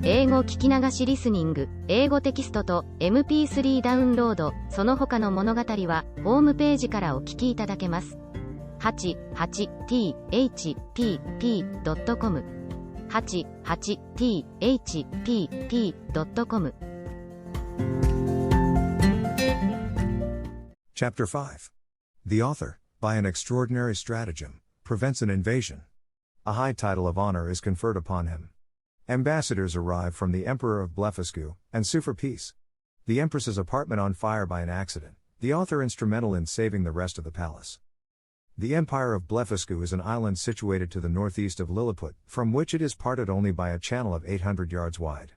英語聞き流しリスニング、英語テキストと MP3 ダウンロード、その他の物語は、ホームページからお聞きいただけます。88thpp.com 88thpp.com Chapter 5. The author, by an extraordinary stratagem, prevents an invasion. A high title of honor is conferred upon him. Ambassadors arrive from the Emperor of Blefuscu, and sue for peace. The Empress's apartment on fire by an accident, the author instrumental in saving the rest of the palace. The Empire of Blefuscu is an island situated to the northeast of Lilliput, from which it is parted only by a channel of 800 yards wide.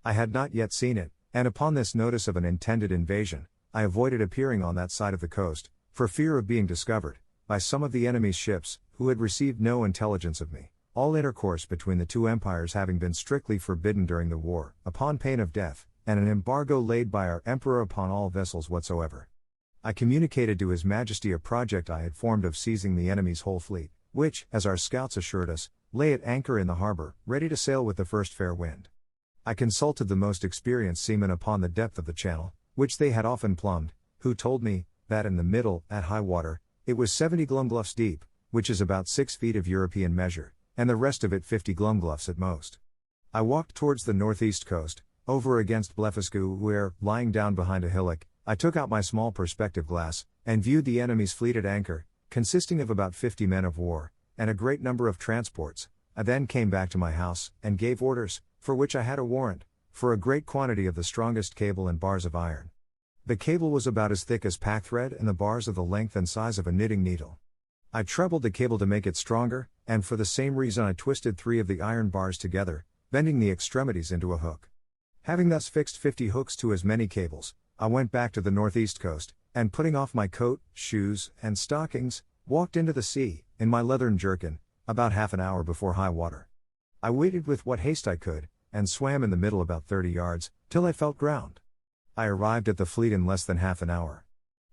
I had not yet seen it, and upon this notice of an intended invasion, I avoided appearing on that side of the coast, for fear of being discovered, by some of the enemy's ships, who had received no intelligence of me, all intercourse between the two empires having been strictly forbidden during the war, upon pain of death, and an embargo laid by our emperor upon all vessels whatsoever. I communicated to His Majesty a project I had formed of seizing the enemy's whole fleet, which, as our scouts assured us, lay at anchor in the harbor, ready to sail with the first fair wind. I consulted the most experienced seamen upon the depth of the channel, which they had often plumbed, who told me, that in the middle, at high water, it was 70 glumgluffs deep, which is about 6 feet of European measure, and the rest of it 50 glumgluffs at most. I walked towards the northeast coast, over against Blefuscu, where, lying down behind a hillock, I took out my small perspective glass, and viewed the enemy's fleet at anchor, consisting of about 50 men of war, and a great number of transports. I then came back to my house, and gave orders, for which I had a warrant, for a great quantity of the strongest cable and bars of iron. The cable was about as thick as packthread, and the bars of the length and size of a knitting needle. I trebled the cable to make it stronger, and for the same reason I twisted 3 of the iron bars together, bending the extremities into a hook. Having thus fixed 50 hooks to as many cables, I went back to the northeast coast, and putting off my coat, shoes, and stockings, walked into the sea, in my leathern jerkin, about half an hour before high water. I waded with what haste I could, and swam in the middle about 30 yards, till I felt ground. I arrived at the fleet in less than half an hour.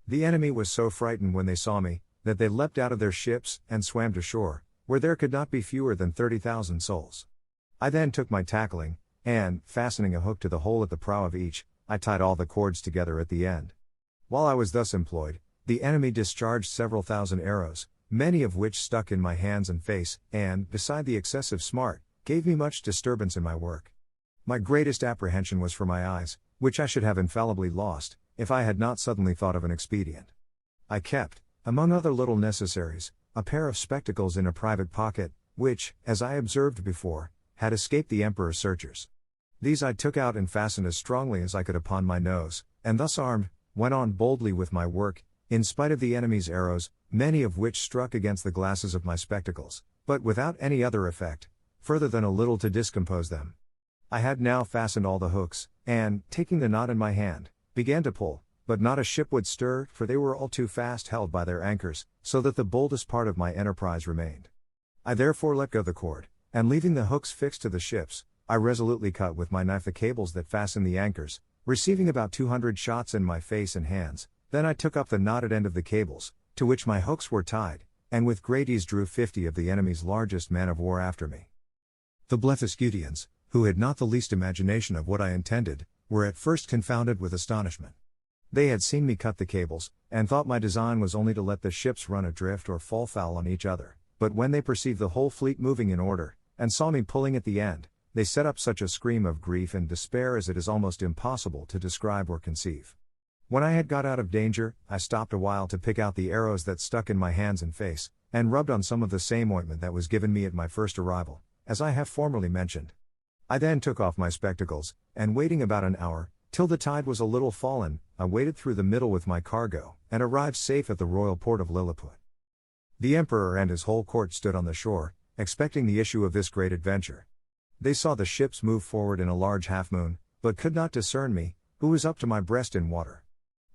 The enemy was so frightened when they saw me, that they leapt out of their ships, and swam to shore, where there could not be fewer than 30,000 souls. I then took my tackling, and, fastening a hook to the hole at the prow of each, I tied all the cords together at the end. While I was thus employed, the enemy discharged several thousand arrows, many of which stuck in my hands and face, and, beside the excessive smart, gave me much disturbance in my work. My greatest apprehension was for my eyes, which I should have infallibly lost, if I had not suddenly thought of an expedient. I kept, among other little necessaries, a pair of spectacles in a private pocket, which, as I observed before, had escaped the emperor's searchers. These I took out and fastened as strongly as I could upon my nose, and thus armed, went on boldly with my work, in spite of the enemy's arrows, many of which struck against the glasses of my spectacles, but without any other effect, further than a little to discompose them. I had now fastened all the hooks, and, taking the knot in my hand, began to pull, but not a ship would stir, for they were all too fast held by their anchors, so that the boldest part of my enterprise remained. I therefore let go the cord, and leaving the hooks fixed to the ships, I resolutely cut with my knife the cables that fastened the anchors, receiving about 200 shots in my face and hands. Then I took up the knotted end of the cables, to which my hooks were tied, and with great ease drew 50 of the enemy's largest men of war after me. The Blefuscudians, who had not the least imagination of what I intended, were at first confounded with astonishment. They had seen me cut the cables, and thought my design was only to let the ships run adrift or fall foul on each other, but when they perceived the whole fleet moving in order, and saw me pulling at the end, they set up such a scream of grief and despair as it is almost impossible to describe or conceive. When I had got out of danger, I stopped a while to pick out the arrows that stuck in my hands and face, and rubbed on some of the same ointment that was given me at my first arrival, as I have formerly mentioned. I then took off my spectacles, and waiting about an hour, till the tide was a little fallen, I waded through the middle with my cargo, and arrived safe at the royal port of Lilliput. The emperor and his whole court stood on the shore, expecting the issue of this great adventure. They saw the ships move forward in a large half-moon, but could not discern me, who was up to my breast in water.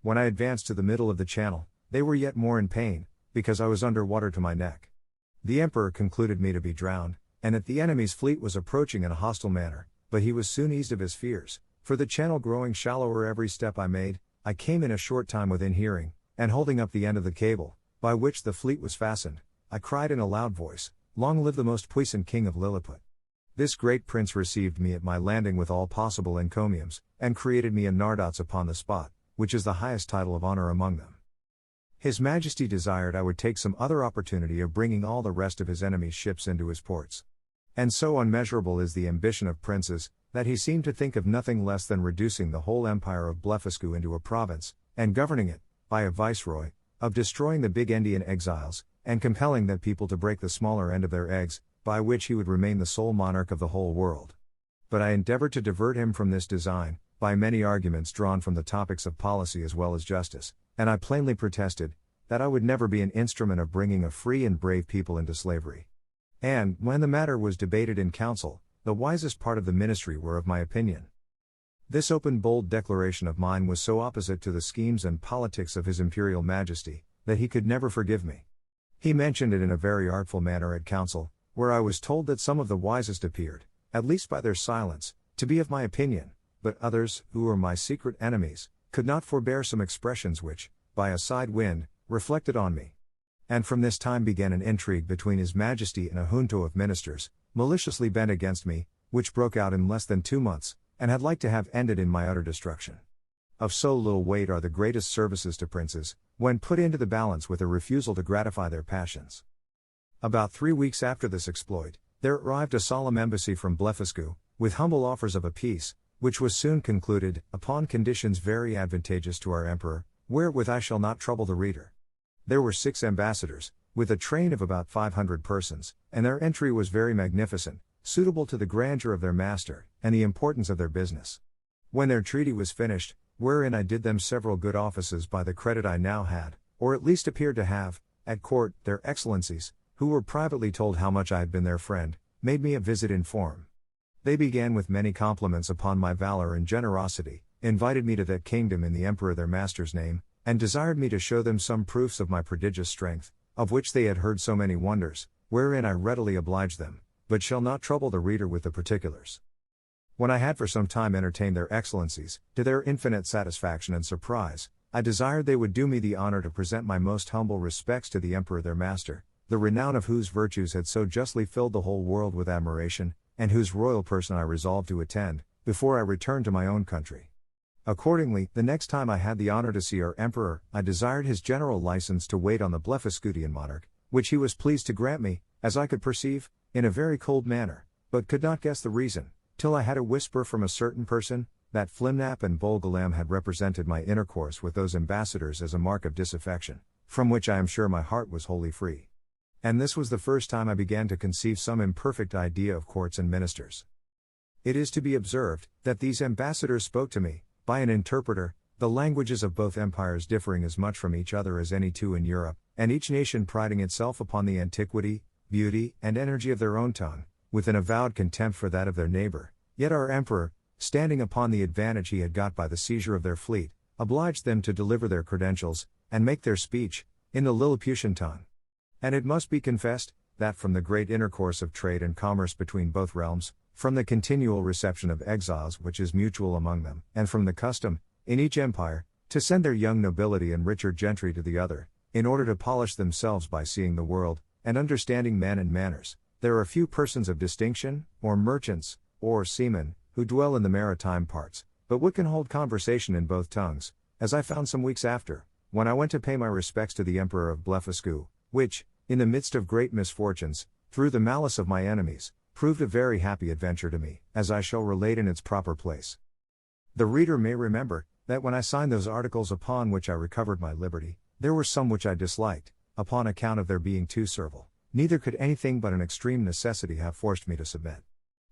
When I advanced to the middle of the channel, they were yet more in pain, because I was under water to my neck. The emperor concluded me to be drowned, and that the enemy's fleet was approaching in a hostile manner, but he was soon eased of his fears, for the channel growing shallower every step I made, I came in a short time within hearing, and holding up the end of the cable, by which the fleet was fastened, I cried in a loud voice, "Long live the most puissant king of Lilliput!" This great prince received me at my landing with all possible encomiums, and created me a nardots upon the spot, which is the highest title of honor among them. His Majesty desired I would take some other opportunity of bringing all the rest of his enemies' ships into his ports. And so unmeasurable is the ambition of princes, that he seemed to think of nothing less than reducing the whole empire of Blefuscu into a province, and governing it, by a viceroy, of destroying the big Indian exiles, and compelling that people to break the smaller end of their eggs, by which he would remain the sole monarch of the whole world. But I endeavored to divert him from this design, by many arguments drawn from the topics of policy as well as justice, and I plainly protested, that I would never be an instrument of bringing a free and brave people into slavery. And, when the matter was debated in council, the wisest part of the ministry were of my opinion. This open bold declaration of mine was so opposite to the schemes and politics of His Imperial Majesty, that he could never forgive me. He mentioned it in a very artful manner at council, where I was told that some of the wisest appeared, at least by their silence, to be of my opinion, but others, who were my secret enemies, could not forbear some expressions which, by a side wind, reflected on me. And from this time began an intrigue between His Majesty and a junto of ministers, maliciously bent against me, which broke out in less than 2 months, and had like to have ended in my utter destruction. Of so little weight are the greatest services to princes, when put into the balance with a refusal to gratify their passions. About 3 weeks after this exploit, there arrived a solemn embassy from Blefuscu, with humble offers of a peace, which was soon concluded, upon conditions very advantageous to our emperor, wherewith I shall not trouble the reader. There were 6 ambassadors, with a train of about 500 persons, and their entry was very magnificent, suitable to the grandeur of their master, and the importance of their business. When their treaty was finished, wherein I did them several good offices by the credit I now had, or at least appeared to have, at court, their excellencies, who were privately told how much I had been their friend, made me a visit in form. They began with many compliments upon my valor and generosity, invited me to that kingdom in the emperor their master's name, and desired me to show them some proofs of my prodigious strength, of which they had heard so many wonders, wherein I readily obliged them, but shall not trouble the reader with the particulars. When I had for some time entertained their excellencies, to their infinite satisfaction and surprise, I desired they would do me the honor to present my most humble respects to the emperor their master, the renown of whose virtues had so justly filled the whole world with admiration, and whose royal person I resolved to attend, before I returned to my own country. Accordingly, the next time I had the honor to see our emperor, I desired his general license to wait on the Blefuscudian monarch, which he was pleased to grant me, as I could perceive, in a very cold manner, but could not guess the reason, till I had a whisper from a certain person, that Flimnap and Bolgalam had represented my intercourse with those ambassadors as a mark of disaffection, from which I am sure my heart was wholly free. And this was the first time I began to conceive some imperfect idea of courts and ministers. It is to be observed, that these ambassadors spoke to me, by an interpreter, the languages of both empires differing as much from each other as any two in Europe, and each nation priding itself upon the antiquity, beauty, and energy of their own tongue, with an avowed contempt for that of their neighbor. Yet our emperor, standing upon the advantage he had got by the seizure of their fleet, obliged them to deliver their credentials, and make their speech, in the Lilliputian tongue. And it must be confessed, that from the great intercourse of trade and commerce between both realms, from the continual reception of exiles which is mutual among them, and from the custom, in each empire, to send their young nobility and richer gentry to the other, in order to polish themselves by seeing the world, and understanding men and manners, there are few persons of distinction, or merchants, or seamen, who dwell in the maritime parts, but what can hold conversation in both tongues, as I found some weeks after, when I went to pay my respects to the emperor of Blefuscu, which, in the midst of great misfortunes, through the malice of my enemies, proved a very happy adventure to me, as I shall relate in its proper place. The reader may remember, that when I signed those articles upon which I recovered my liberty, there were some which I disliked, upon account of their being too servile, neither could anything but an extreme necessity have forced me to submit.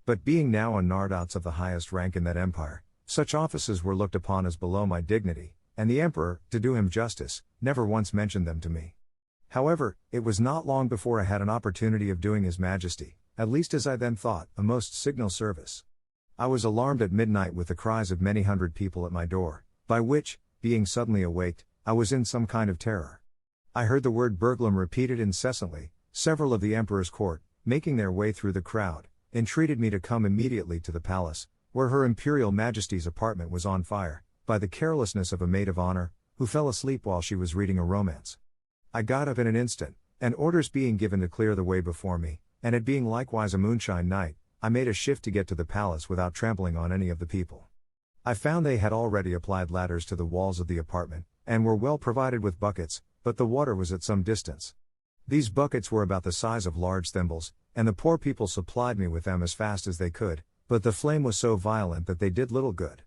But being now a nardots of the highest rank in that empire, such offices were looked upon as below my dignity, and the emperor, to do him justice, never once mentioned them to me. However, it was not long before I had an opportunity of doing His Majesty, at least as I then thought, a most signal service. I was alarmed at midnight with the cries of many hundred people at my door, by which, being suddenly awaked, I was in some kind of terror. I heard the word burglum repeated incessantly. Several of the emperor's court, making their way through the crowd, entreated me to come immediately to the palace, where Her Imperial Majesty's apartment was on fire, by the carelessness of a maid of honor, who fell asleep while she was reading a romance. I got up in an instant, and orders being given to clear the way before me, and it being likewise a moonshine night, I made a shift to get to the palace without trampling on any of the people. I found they had already applied ladders to the walls of the apartment, and were well provided with buckets, but the water was at some distance. These buckets were about the size of large thimbles, and the poor people supplied me with them as fast as they could, but the flame was so violent that they did little good.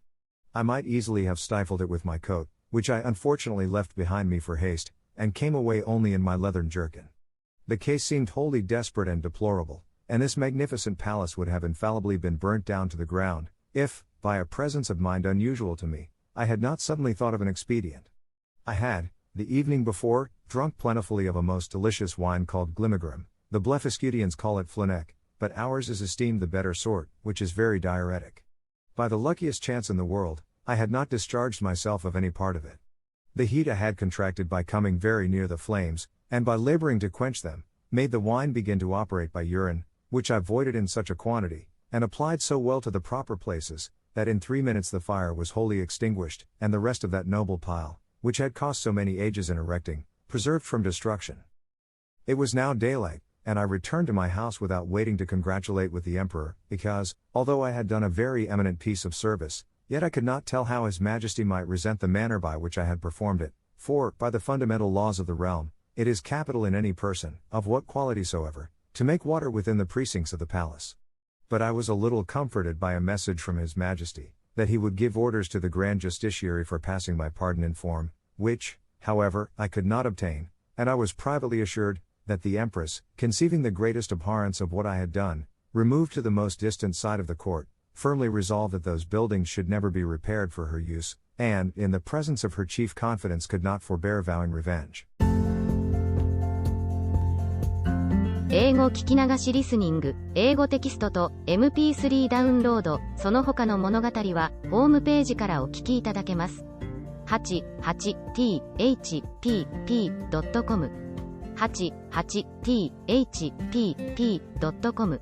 I might easily have stifled it with my coat, which I unfortunately left behind me for haste, and came away only in my leathern jerkin. The case seemed wholly desperate and deplorable, and this magnificent palace would have infallibly been burnt down to the ground, if, by a presence of mind unusual to me, I had not suddenly thought of an expedient. I had, the evening before, drunk plentifully of a most delicious wine called Glimmergrim. The Blefuscudians call it Fleneck, but ours is esteemed the better sort, which is very diuretic. By the luckiest chance in the world, I had not discharged myself of any part of it. The heat I had contracted by coming very near the flames, and by laboring to quench them, made the wine begin to operate by urine, which I voided in such a quantity, and applied so well to the proper places, that in 3 minutes the fire was wholly extinguished, and the rest of that noble pile, which had cost so many ages in erecting, preserved from destruction. It was now daylight, and I returned to my house without waiting to congratulate with the emperor, because, although I had done a very eminent piece of service, yet I could not tell how his majesty might resent the manner by which I had performed it, for, by the fundamental laws of the realm, it is capital in any person, of what quality soever, to make water within the precincts of the palace. But I was a little comforted by a message from his majesty, that he would give orders to the grand justiciary for passing my pardon in form, which, however, I could not obtain, and I was privately assured, that the empress, conceiving the greatest abhorrence of what I had done, removed to the most distant side of the court, firmly resolved that those buildings should never be repaired for her use, and, in the presence of her chief confidence could not forbear vowing revenge. 英語聞き流しリスニング、英語テキストと MP3 ダウンロード、その他の物語は、ホームページからお聞きいただけます。88thpp.com 88thpp.com